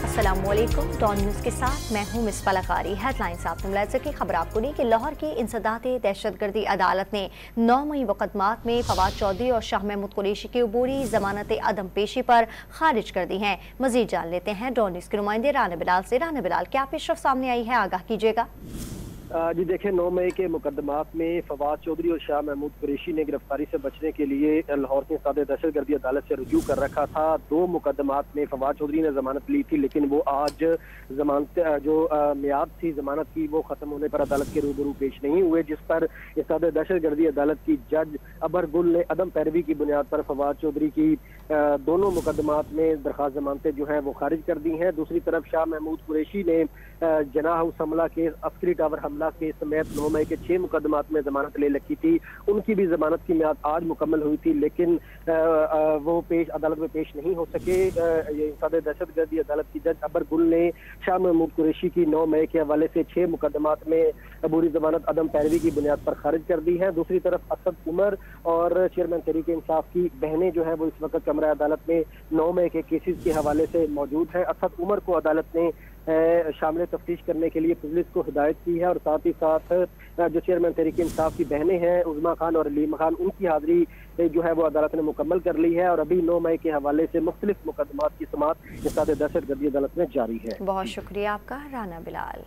अस्सलामुअलैकुम। Don news के साथ मैं हूं मिस फलाकारी। हेडलाइंस आपने मुलाहिज़ा की। खबर आपको नहीं कि लाहौर की इंसदादे दहशतगर्दी अदालत ने 9 मई मुकदमात में फवाद चौधरी और शाह महमूद कुरैशी की अबूरी जमानत अदम पेशी पर खारिज कर दी हैं। मजीद जान लेते हैं डॉन न्यूज़ के नुमाइंदे राना बिलाल से। राना बिलाल, क्या पेशरफ सामने आई है, आगाह कीजिएगा। जी देखें, 9 मई के मुकदमात में फवाद चौधरी और शाह महमूद कुरैशी ने गिरफ्तारी से बचने के लिए लाहौर की इंसदादे दहशतगर्दी अदालत से रुजू कर रखा था। 2 मुकदमात में फवाद चौधरी ने जमानत ली थी, लेकिन वो आज जमानत जो मियाद थी जमानत की वो खत्म होने पर अदालत के रूबरू पेश नहीं हुए, जिस पर इंसदादे दहशतगर्दी अदालत की जज अबर गुल ने अदम पैरवी की बुनियाद पर फवाद चौधरी की दोनों मुकदमात में दरखास्त जमानतें जो हैं वो खारिज कर दी हैं। दूसरी तरफ शाह महमूद कुरैशी ने जनाह हाउस हमला केस, अस्करी टावर हमला केस समेत 9 मई के 6 मुकदमात में जमानत ले रखी थी। उनकी भी जमानत की मियाद आज मुकम्मल हुई थी, लेकिन वो अदालत में पेश नहीं हो सके। ये इंसदादे दहशतगर्दी अदालत की जज अबर गुल ने शाह महमूद कुरैशी की 9 मई के हवाले से 6 मुकदमात में अबूरी जमानत अदम पैरवी की बुनियाद पर खारिज कर दी है। दूसरी तरफ असद उमर और चेयरमैन तहरीक इंसाफ की बहनें जो है वो इस वक्त कमरा अदालत में 9 मई के केसेस के हवाले से मौजूद है। असद उमर को अदालत ने शामिल तफ्तीश करने के लिए पुलिस को हिदायत की है, और साथ ही साथ जो चेयरमैन तहरीक इंसाफ की बहनें हैं उज़मा खान और अलीमा खान, उनकी हाजिरी जो है वो अदालत ने मुकम्मल कर ली है। और अभी 9 मई के हवाले से मुख्तलिफ मुकदमात की समाअत इंसदादे दहशतगर्दी अदालत में जारी है। बहुत शुक्रिया आपका राना बिलाल।